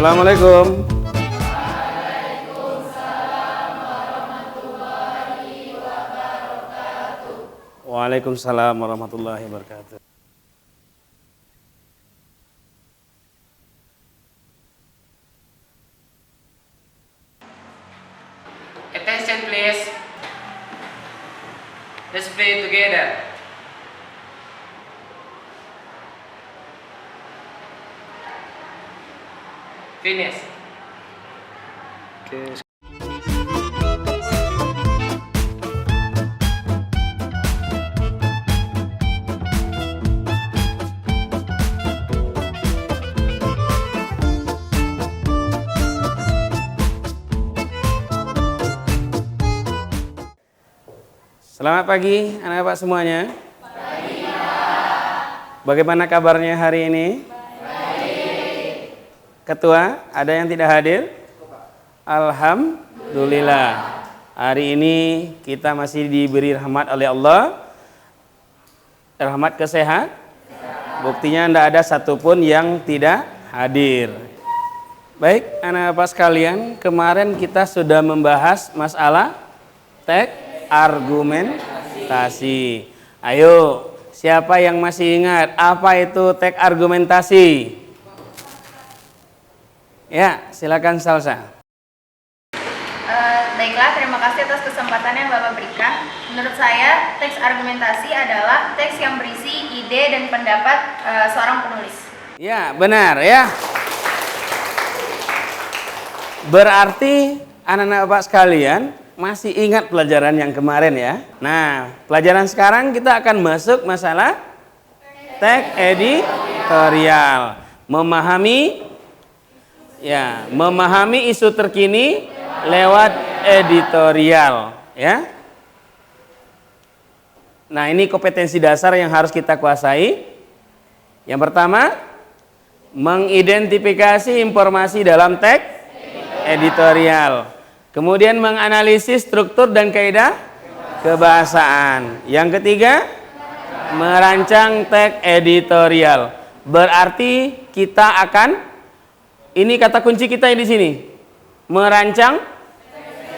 Assalamualaikum. Waalaikumsalam warahmatullahi wabarakatuh. Attention please. Let's play together. Finish. Oke. Selamat pagi anak-anak semuanya. Pagi, Pak. Bagaimana kabarnya hari ini? Baik. Ketua, ada yang tidak hadir? Alhamdulillah. Hari ini kita masih diberi rahmat oleh Allah. Rahmat kesehatan. Buktinya tidak ada satupun yang tidak hadir. Baik, anak-anak sekalian, kemarin kita sudah membahas masalah teks argumentasi. Ayo, siapa yang masih ingat apa itu teks argumentasi? Ya, silakan Salsa. Baiklah, terima kasih atas kesempatan yang Bapak berikan. Menurut saya, teks argumentasi adalah teks yang berisi ide dan pendapat seorang penulis. Ya, benar ya. Berarti anak-anak Bapak sekalian masih ingat pelajaran yang kemarin ya. Nah, pelajaran sekarang kita akan masuk masalah teks editorial. Memahami isu terkini lewat editorial ya. Nah, ini kompetensi dasar yang harus kita kuasai. Yang pertama, mengidentifikasi informasi dalam teks editorial. Kemudian menganalisis struktur dan kaidah kebahasaan. Yang ketiga, merancang teks editorial. Berarti kita akan, ini kata kunci kita di sini, merancang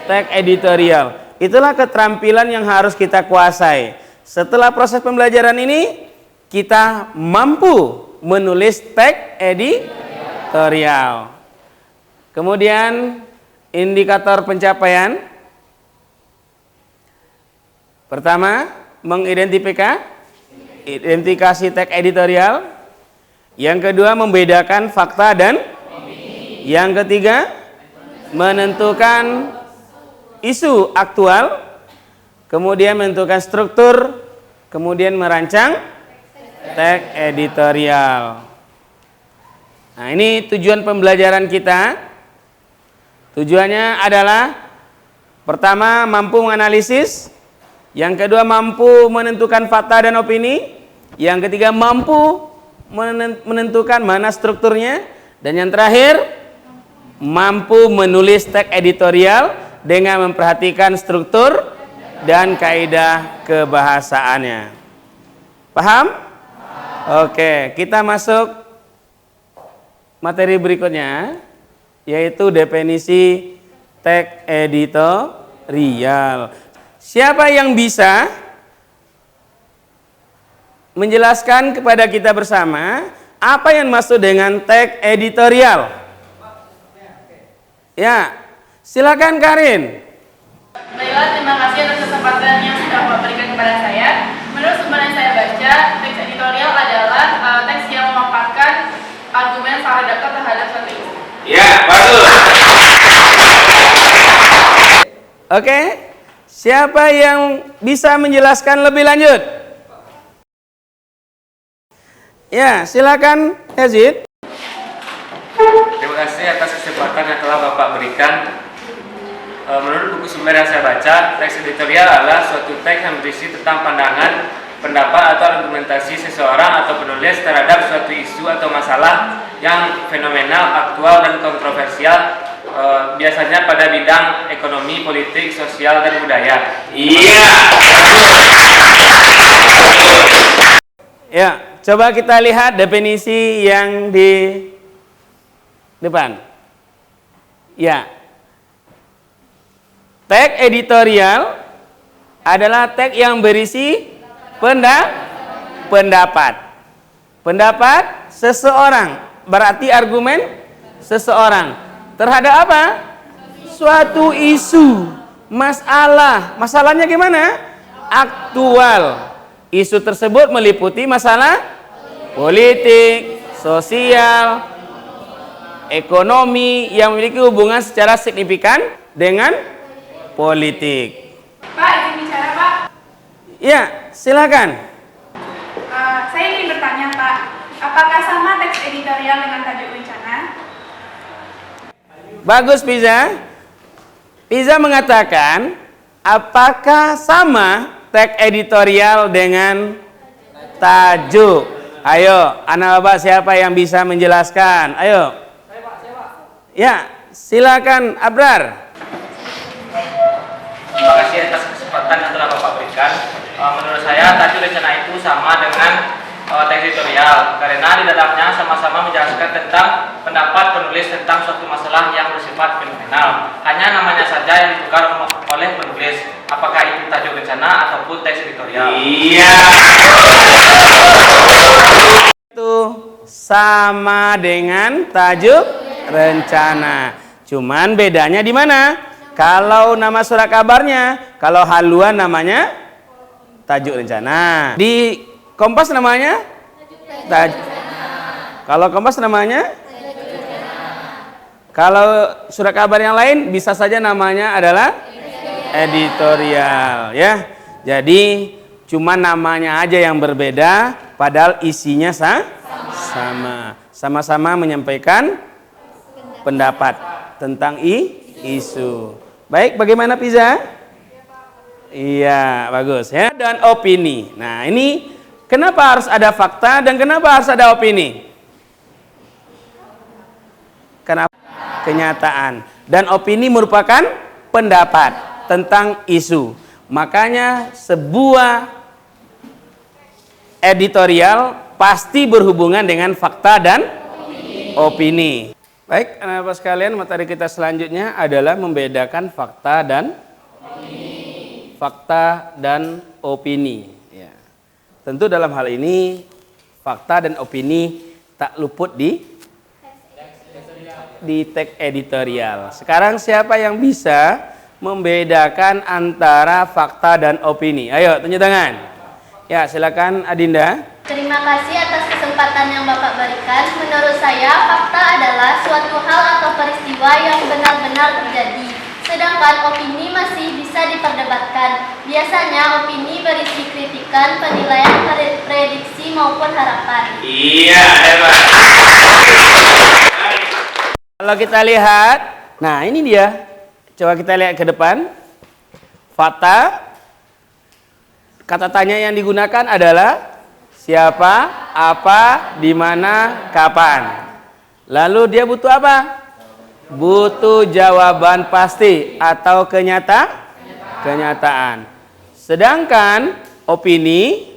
teks editorial. Itulah keterampilan yang harus kita kuasai. Setelah proses pembelajaran ini, kita mampu menulis teks editorial. Kemudian indikator pencapaian. Pertama, mengidentifikasi teks editorial. Yang kedua, membedakan fakta dan opini. Yang ketiga, menentukan isu aktual. Kemudian menentukan struktur. Kemudian merancang teks editorial. Nah, ini tujuan pembelajaran kita. Tujuannya adalah pertama, mampu menganalisis. Yang kedua, mampu menentukan fakta dan opini. Yang ketiga, mampu menentukan mana strukturnya. Dan yang terakhir, mampu menulis teks editorial dengan memperhatikan struktur dan kaidah kebahasaannya. Paham? Oke, kita masuk materi berikutnya, yaitu definisi teks editorial. Siapa yang bisa menjelaskan kepada kita bersama apa yang maksud dengan teks editorial? Ya, silakan Karin. Baiklah, terima kasih atas kesempatan yang sudah Bapak berikan kepada saya. Menurut sumber yang saya baca, teks editorial adalah teks yang memaparkan argumen sang redaktor terhadap suatu isu. Ya, bagus. Oke, siapa yang bisa menjelaskan lebih lanjut? Ya, silakan Yazid. Terima kasih atas kesempatan yang telah Bapak berikan. Menurut buku sumber yang saya baca, teks editorial adalah suatu teks yang berisi tentang pandangan, pendapat atau argumentasi seseorang atau penulis terhadap suatu isu atau masalah yang fenomenal, aktual, dan kontroversial, biasanya pada bidang ekonomi, politik, sosial, dan budaya. Iya. Ya, coba kita lihat definisi yang di depan. Ya. Teks editorial adalah teks yang berisi pendapat. Pendapat seseorang, berarti argumen seseorang terhadap apa? Suatu isu, masalah. Masalahnya gimana? Aktual. Isu tersebut meliputi masalah politik, sosial, ekonomi yang memiliki hubungan secara signifikan dengan politik. Pak, izin bicara, Pak. Ya, silakan. Saya ingin bertanya, Pak. Apakah sama teks editorial dengan tajuk rencana? Bagus, Piza. Piza mengatakan, apakah sama teks editorial dengan tajuk? Ayo, anak bapak siapa yang bisa menjelaskan? Ayo. Ya, silakan Abrar. Terima kasih atas kesempatan yang telah Bapak berikan. Menurut saya tajuk rencana itu sama dengan teks editorial karena di dalamnya sama-sama menjelaskan tentang pendapat penulis tentang suatu masalah yang bersifat fenomenal. Hanya namanya saja yang ditukar oleh penulis. Apakah itu tajuk rencana ataupun teks editorial? Iya. Itu sama dengan tajuk rencana. Cuman bedanya di mana? Kalau nama surat kabarnya, kalau haluan namanya tajuk rencana. Di Kompas namanya tajuk. Kalau Kompas namanya kalau surat kabar yang lain bisa saja namanya adalah editorial, ya. Jadi cuma namanya aja yang berbeda, padahal isinya sama. Sama-sama menyampaikan pendapat tentang isu. Baik, bagaimana Piza? Iya, bagus ya. Dan opini. Nah, ini kenapa harus ada fakta dan kenapa harus ada opini? Kenapa? Kenyataan. Dan opini merupakan pendapat tentang isu. Makanya sebuah editorial pasti berhubungan dengan fakta dan opini. Baik, anak-anak sekalian, materi kita selanjutnya adalah membedakan fakta dan opini. Ya. Tentu dalam hal ini fakta dan opini tak luput di teks editorial. Sekarang siapa yang bisa membedakan antara fakta dan opini? Ayo, tunjuk tangan. Ya, silakan Adinda. Terima kasih atas kesempatan yang Bapak berikan. Menurut saya, fakta adalah suatu hal atau peristiwa yang benar-benar terjadi. Sedangkan opini masih bisa diperdebatkan. Biasanya opini berisi kritikan, penilaian, prediksi maupun harapan. Iya, hebat. Kalau kita lihat, nah ini dia. Coba kita lihat ke depan. Fakta, kata tanya yang digunakan adalah siapa, apa, di mana, kapan. Lalu dia butuh apa? Butuh jawaban pasti atau kenyataan. Sedangkan opini,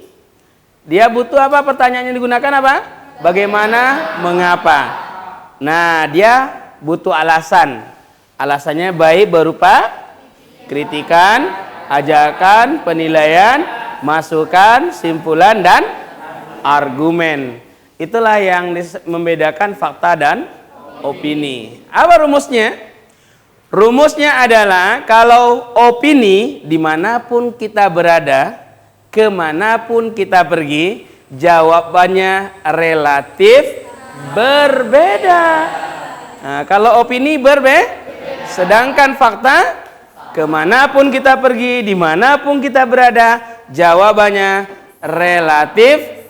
dia butuh apa? Pertanyaan yang digunakan apa? Bagaimana, mengapa. Nah, dia butuh alasan. Alasannya baik berupa kritikan, ajakan, penilaian, masukan, simpulan, dan argumen. Itulah yang membedakan fakta dan opini. Apa rumusnya? Rumusnya adalah kalau opini dimanapun kita berada, kemanapun kita pergi, jawabannya relatif berbeda. Nah, kalau opini sedangkan fakta kemanapun kita pergi, dimanapun kita berada, jawabannya relatif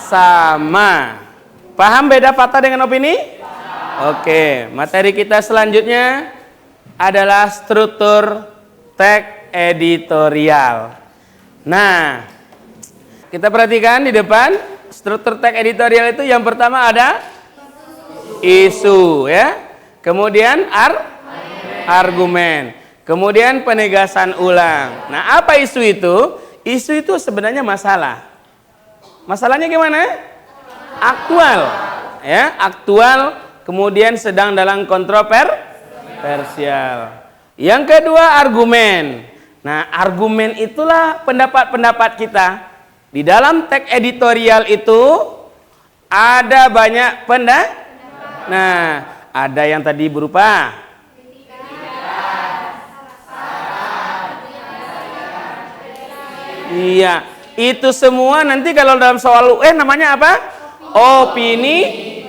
sama. Paham beda fakta dengan opini? Oke, materi kita selanjutnya adalah struktur teks editorial. Nah, kita perhatikan di depan, struktur teks editorial itu yang pertama ada isu, ya. Kemudian argumen. Kemudian penegasan ulang. Nah, apa isu itu? Isu itu sebenarnya masalah. Masalahnya gimana? Aktual, ya, aktual. Kemudian sedang dalam Parsial. Yang kedua argumen. Nah, argumen itulah pendapat-pendapat kita. Di dalam teks editorial itu ada banyak pendapat. Nah, ada yang tadi berupa iya, itu semua nanti kalau dalam soal UN namanya apa? Opini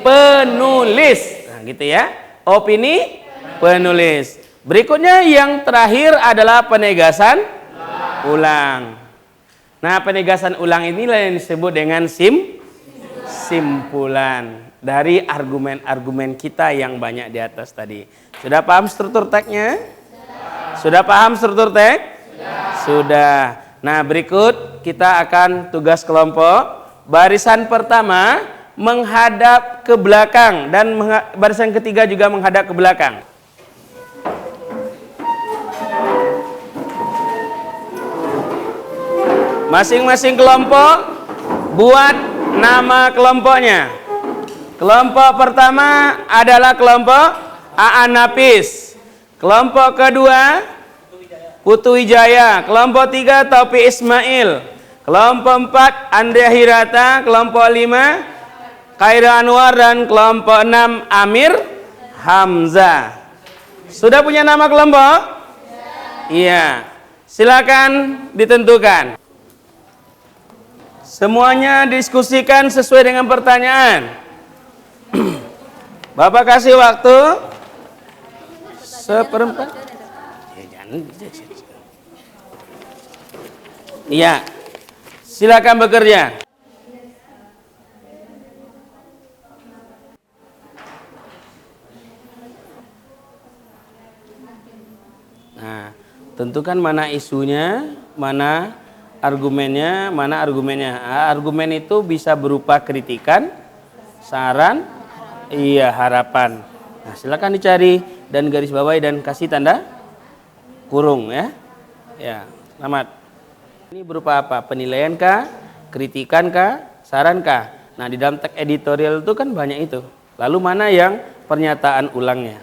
penulis. Nah, gitu ya. Opini penulis. Berikutnya yang terakhir adalah penegasan ulang. Nah, penegasan ulang inilah yang disebut dengan simpulan dari argumen-argumen kita yang banyak di atas tadi. Sudah paham struktur teksnya? Sudah paham struktur teks? Sudah. Nah, berikut kita akan tugas kelompok. Barisan pertama menghadap ke belakang dan barisan ketiga juga menghadap ke belakang. Masing-masing kelompok buat nama kelompoknya. Kelompok pertama adalah kelompok Aan Nafis. Kelompok kedua Putu Wijaya. Kelompok tiga Taufiq Ismail. Kelompok empat Andrea Hirata. Kelompok lima Khaira Anwar. Dan kelompok enam Amir Hamzah. Sudah punya nama kelompok? Iya. Silakan ditentukan. Semuanya diskusikan sesuai dengan pertanyaan. Bapak kasih waktu 1/4. Ya, jangan. Iya. Silakan bekerja. Nah, tentukan mana isunya, mana argumennya, mana argumennya. Argumen itu bisa berupa kritikan, saran, iya, harapan. Nah, silakan dicari dan garis bawahi dan kasih tanda kurung ya. Ya, selamat. Ini berupa apa? Penilaian kah? Kritikan kah? Saran kah? Nah, di dalam teks editorial itu kan banyak itu. Lalu mana yang pernyataan ulangnya?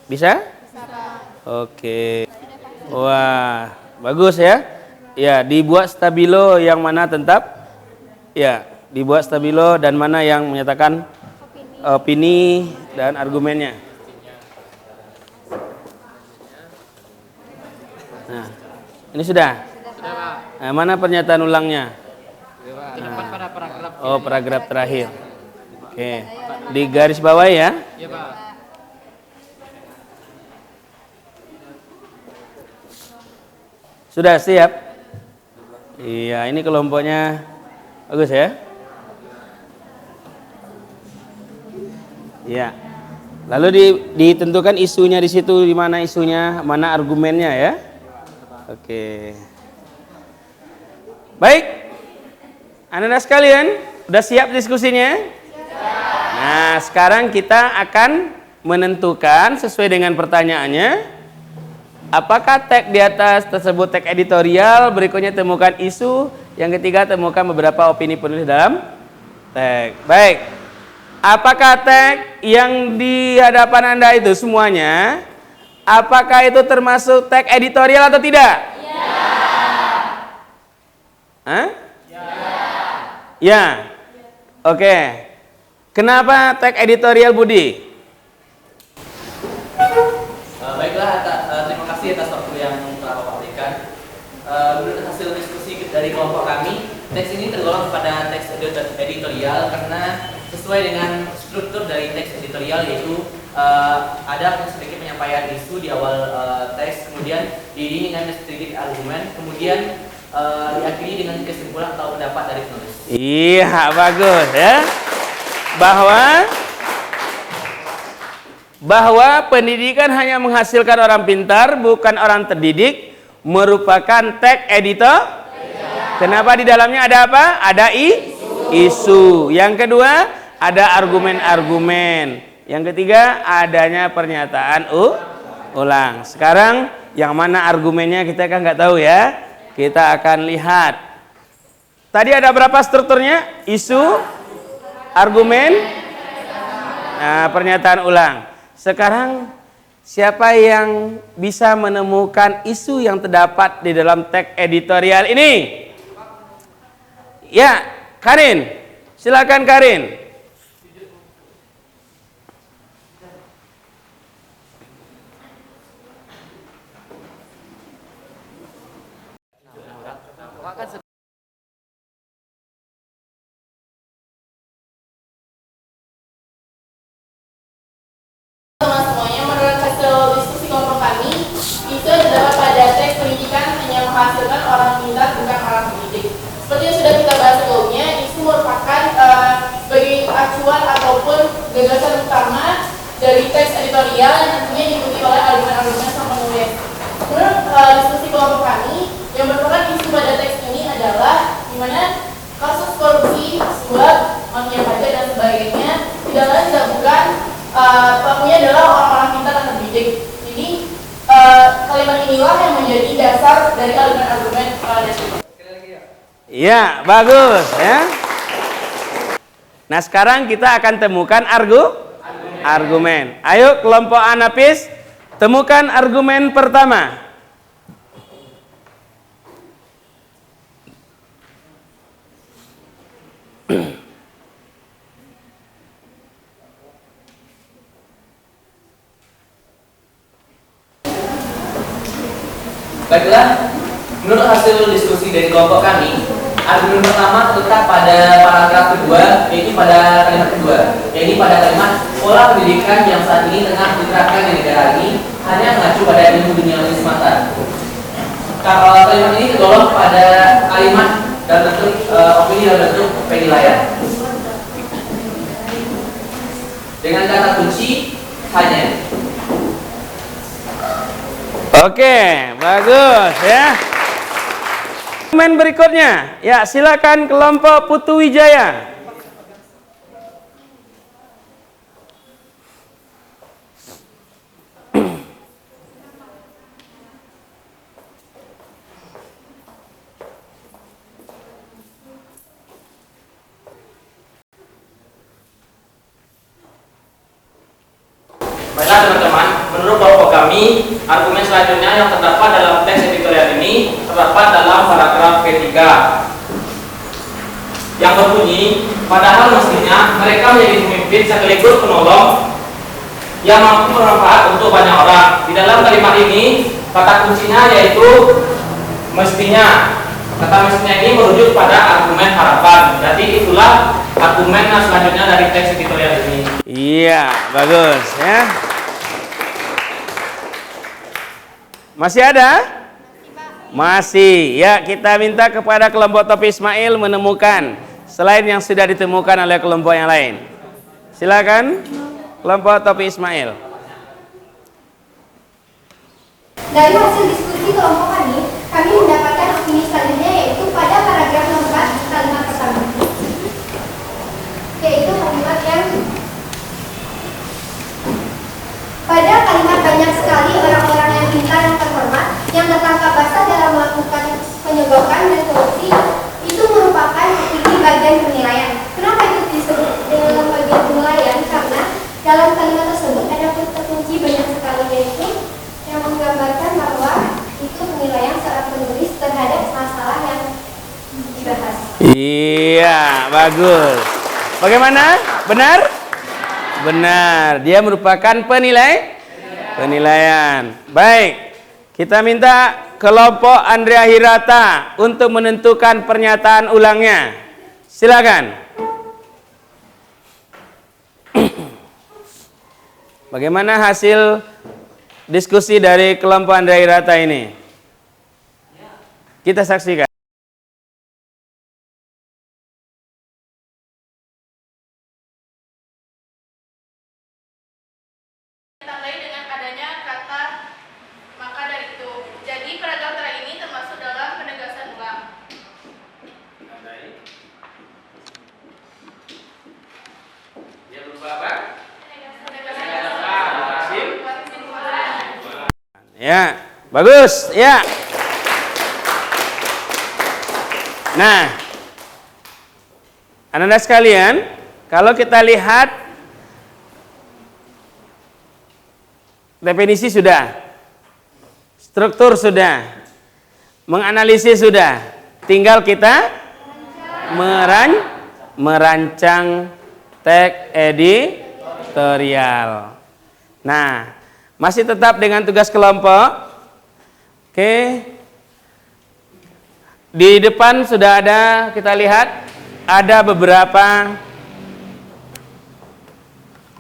Bisa? Oke. Wah, bagus ya. Ya, dibuat stabilo yang mana tetap. Ya, dibuat stabilo dan mana yang menyatakan opini dan argumennya. Nah, ini sudah. Nah, mana pernyataan ulangnya? Nah. Oh, paragraf terakhir. Oke. Di garis bawah ya. Iya, Pak. Sudah siap? Iya, ini kelompoknya bagus ya. Iya. Lalu ditentukan isunya di situ, di mana isunya, mana argumennya ya. Oke. Baik. Anak-anak sekalian, sudah siap diskusinya? Nah, sekarang kita akan menentukan sesuai dengan pertanyaannya. Apakah teks di atas tersebut teks editorial, berikutnya temukan isu, yang ketiga temukan beberapa opini penulis dalam teks. Baik. Apakah teks yang di hadapan Anda itu semuanya, apakah itu termasuk teks editorial atau tidak? Ya. Hah? Ya. Ya. Oke. Kenapa teks editorial, Budi? Baiklah, terima kasih atas waktu yang telah Bapak berikan. Menurut hasil diskusi dari kelompok kami, teks ini tergolong pada teks editorial karena sesuai dengan struktur dari teks editorial, yaitu ada sedikit penyampaian isu di awal teks, kemudian diiringi dengan sedikit argumen, kemudian diakhiri dengan kesimpulan atau pendapat dari penulis. Iya, bagus ya. Bahwa pendidikan hanya menghasilkan orang pintar, bukan orang terdidik, merupakan teks editor. Kenapa di dalamnya ada apa? Ada isu. Yang kedua, ada argumen-argumen. Yang ketiga, adanya pernyataan ulang. Sekarang yang mana argumennya kita kan nggak tahu ya. Kita akan lihat. Tadi ada berapa strukturnya? Isu, argumen, nah, pernyataan ulang. Sekarang siapa yang bisa menemukan isu yang terdapat di dalam teks editorial ini? Ya, Karin. Silakan Karin. Semuanya, menurut hasil diskusi kelompok kami, isu yang terdapat pada teks pendidikan hanya menghasilkan orang pintar bukan orang pendidik. Seperti yang sudah kita bahas sebelumnya, isu merupakan sebagai acuan ataupun gagasan utama dari teks editorial yang tentunya diikuti oleh argumen-argumen sang penulis. Menurut diskusi kelompok kami, yang merupakan isu pada teks ini adalah di mana kasus korupsi, suap, mafia pajak dan sebagainya tidak lain tidak bukan pelakunya adalah orang-orang pintar dan terdidik. Jadi kalimat inilah yang menjadi dasar dari argumen-argumen dasar. Ya, bagus ya. Nah, sekarang kita akan temukan argumen. Ayo kelompok Anapis, temukan argumen pertama. Baiklah, menurut hasil diskusi dari kelompok kami, argumen pertama terletak pada paragraf kedua, yaitu pada kalimat kedua, yaitu pada kalimat pola pendidikan yang saat ini tengah diterapkan di negara ini hanya mengacu pada ilmu duniawi semata. Kalau kalimat ini tergolong pada kalimat dalam bentuk opini dalam bentuk penilaian. Dengan kata kunci hanya. Oke, bagus ya. Argumen berikutnya, ya silakan kelompok Putu Wijaya. Baiklah teman-teman, menurut kelompok kami, argumen selanjutnya yang terdapat dalam teks editorial ini terdapat dalam paragraf ketiga yang berbunyi, padahal mestinya mereka menjadi pemimpin sekaligus penolong yang mampu bermanfaat untuk banyak orang. Di dalam kalimat ini, kata kuncinya yaitu mestinya. Kata mestinya ini merujuk pada argumen harapan. Jadi itulah argumen selanjutnya dari teks editorial ini. Iya, bagus ya. Masih ada? Masih. Ya, kita minta kepada kelompok Topi Ismail menemukan selain yang sudah ditemukan oleh kelompok yang lain. Silakan kelompok Topi Ismail. Dari hasil diskusi kelompok kami mendapatkan opini selanjutnya yaitu pada paragraf nomor 4 kalimat pertama, yaitu kalimat yang pada kalimat banyak sekali orang-orang yang pintar yang terhormat yang tertangkap basah dalam melakukan penyegokan dan korupsi itu merupakan opini bagian penilaian. Kenapa itu disebut dalam bagian penilaian? Karena dalam kalimat tersebut ada kata kunci banyak sekali yaitu yang menggambarkan bahwa itu penilaian seorang penulis terhadap masalah yang dibahas. Iya, bagus. Bagaimana? Benar? Benar. Dia merupakan penilaian. Baik. Kita minta kelompok Andrea Hirata untuk menentukan pernyataan ulangnya. Silakan. Bagaimana hasil diskusi dari kelompok Andrea Hirata ini? Kita saksikan. Ditandai dengan adanya kata maka dari itu. Jadi paragraf terakhir ini termasuk dalam penegasan ulang. Dia berupa apa? Ya, bagus. Ya. Nah, anak-anak sekalian, kalau kita lihat definisi sudah, struktur sudah, menganalisis sudah, tinggal kita merancang teks editorial. Nah, masih tetap dengan tugas kelompok. Oke. Di depan sudah ada, kita lihat ada beberapa,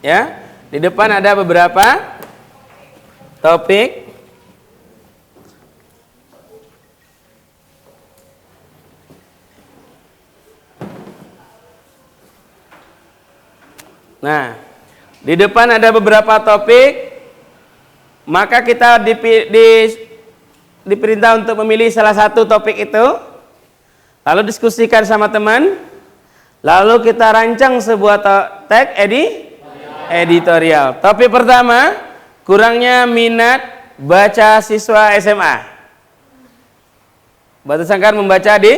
ya. Di depan ada beberapa topik. Nah, di depan ada beberapa topik, maka kita diperintah untuk memilih salah satu topik itu, lalu diskusikan sama teman, lalu kita rancang sebuah teks editorial. Topik pertama, kurangnya minat baca siswa SMA. Batasankan membaca di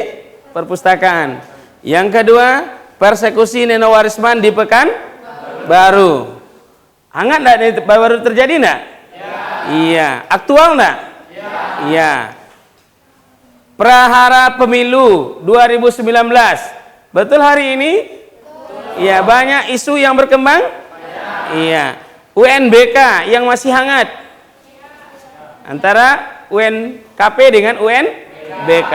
perpustakaan. Yang kedua, persekusi nenowarisman di Pekanbaru. Hangat enggak ini baru terjadi enggak? Iya. Aktual enggak? Iya. Prahara Pemilu 2019. Betul hari ini? Iya, banyak isu yang berkembang? Iya. UNBK yang masih hangat. Antara UNKP dengan UNBK.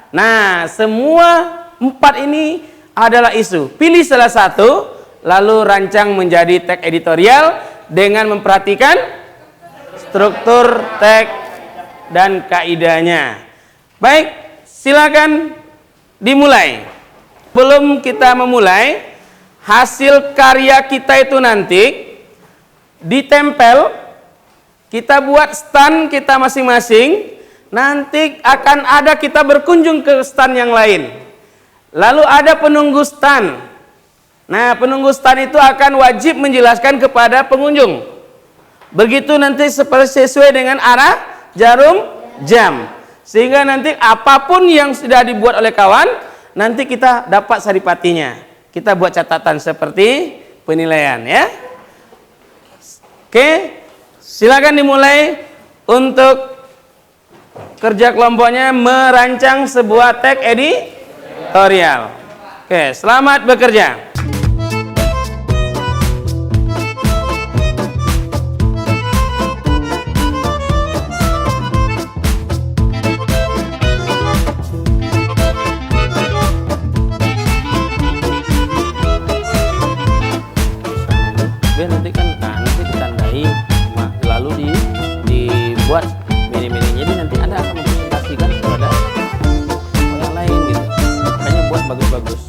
Nah, semua 4 ini adalah isu. Pilih salah satu, lalu rancang menjadi teks editorial dengan memperhatikan struktur teks dan kaidahnya. Baik, silakan dimulai. Belum kita memulai, hasil karya kita itu nanti ditempel, kita buat stand kita masing-masing, nanti akan ada kita berkunjung ke stand yang lain. Lalu ada penunggu stand. Nah, penunggu stand itu akan wajib menjelaskan kepada pengunjung. Begitu nanti sesuai dengan arah jarum jam, sehingga nanti apapun yang sudah dibuat oleh kawan, nanti kita dapat saripatinya. Kita buat catatan seperti penilaian, ya. Oke, silakan dimulai untuk kerja kelompoknya merancang sebuah teks editorial. Oke, selamat bekerja. Nanti kan nanti ditandai, lalu dibuat mini-mininya, jadi nanti Anda akan mempresentasikan kepada orang lain gitu. Makanya buat bagus-bagus.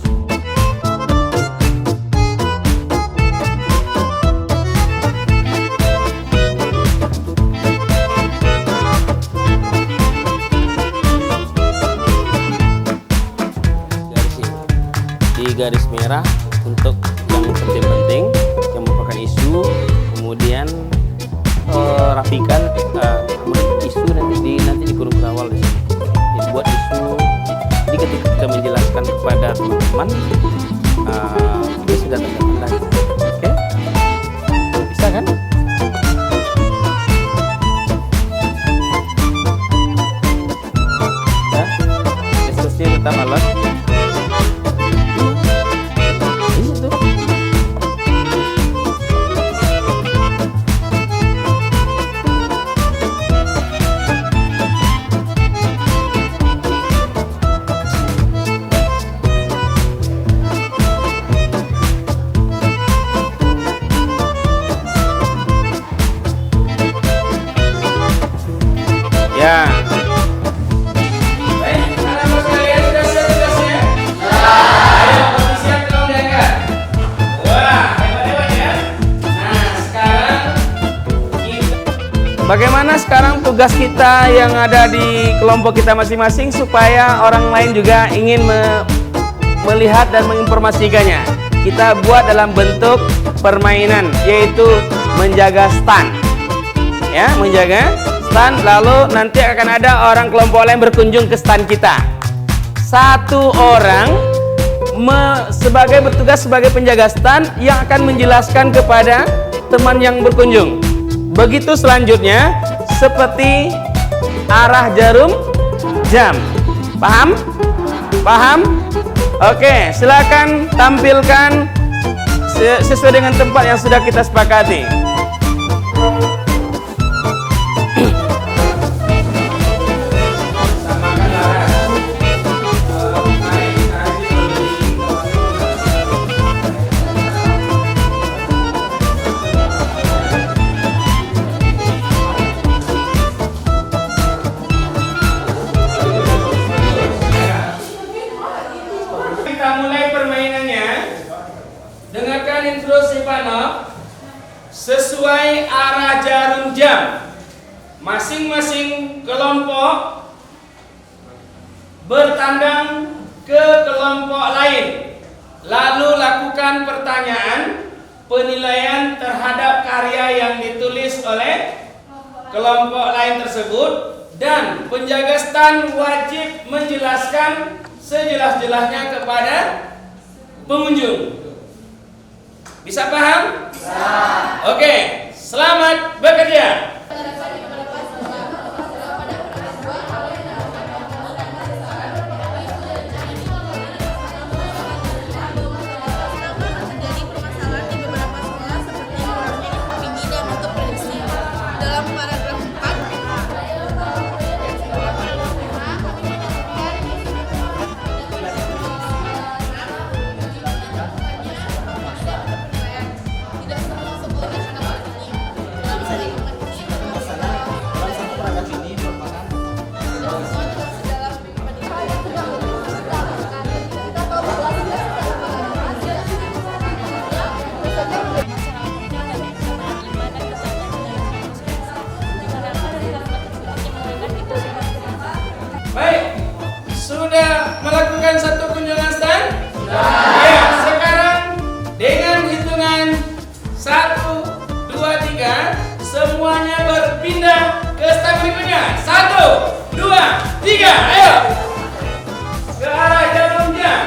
Di garis merah untuk yang penting-penting, yang merupakan isu, kemudian rapikan isu nanti dikurung ke awal di sini. Dibuat isu. Jadi ketika kita menjelaskan kepada teman-teman, dia sudah tanda-tanda. Oke? Bisa kan? Ya, diskusi tetap alat. Ya. Baik, anak-anak sekalian sudah siap tugasnya? Ayo, siap tolong diangkat. Wah, hebat-hebat ya. Nah, sekarang bagaimana sekarang tugas kita yang ada di kelompok kita masing-masing supaya orang lain juga ingin melihat dan menginformasikannya. Kita buat dalam bentuk permainan, yaitu menjaga stand. Ya, menjaga stand, lalu nanti akan ada orang kelompok lain berkunjung ke stand kita. Satu orang bertugas sebagai penjaga stand yang akan menjelaskan kepada teman yang berkunjung. Begitu selanjutnya seperti arah jarum jam. Paham? Paham? Oke, silakan tampilkan sesuai dengan tempat yang sudah kita sepakati. Sesuai arah jarum jam, masing-masing kelompok bertandang ke kelompok lain, lalu lakukan pertanyaan penilaian terhadap karya yang ditulis oleh kelompok lain tersebut, dan penjaga stand wajib menjelaskan sejelas-jelasnya kepada pengunjung. Bisa paham? Bisa. Oke, selamat bekerja. Sudah melakukan satu kunjungan stand? Sudah. Ya, sekarang dengan hitungan 1, 2, 3 semuanya berpindah ke stand berikutnya. 1, 2, 3, ayo ke arah jarum jam.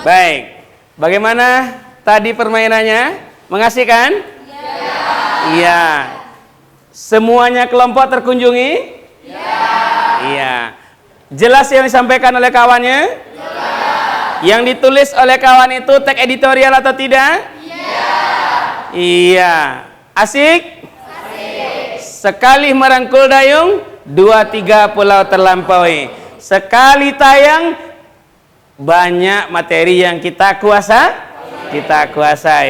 Baik, bagaimana tadi permainannya? Mengasihkan? Iya. Semuanya kelompok terkunjungi? Iya. Jelas yang disampaikan oleh kawannya? Yang ditulis oleh kawan itu teks editorial atau tidak? Iya. Asik? Sekali merangkul dayung, 2-3 pulau terlampaui. Sekali tayang, banyak materi yang kita kuasai.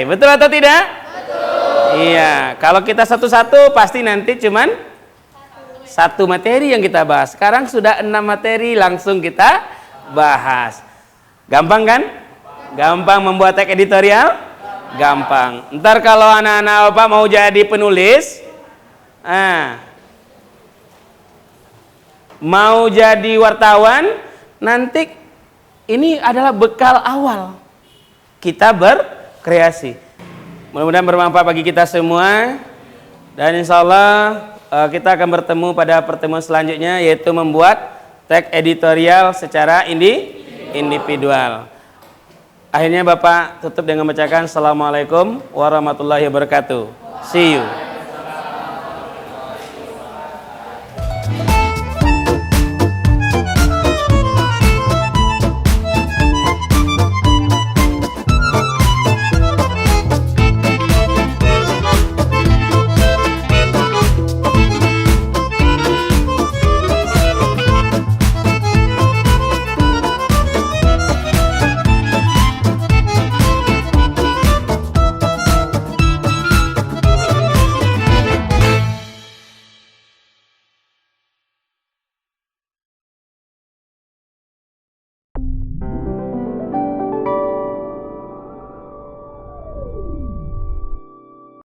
Betul atau tidak? Betul. Iya, kalau kita satu-satu pasti nanti cuman satu materi yang kita bahas. Sekarang sudah 6 materi langsung kita bahas. Gampang kan? Gampang membuat teks editorial? Gampang. Ntar kalau anak-anak Bapak mau jadi penulis, mau jadi wartawan, nanti ini adalah bekal awal kita berkreasi. Mudah-mudahan bermanfaat bagi kita semua. Dan insya Allah kita akan bertemu pada pertemuan selanjutnya, yaitu membuat teks editorial secara individual. Akhirnya Bapak tutup dengan membacakan Assalamualaikum warahmatullahi wabarakatuh. See you.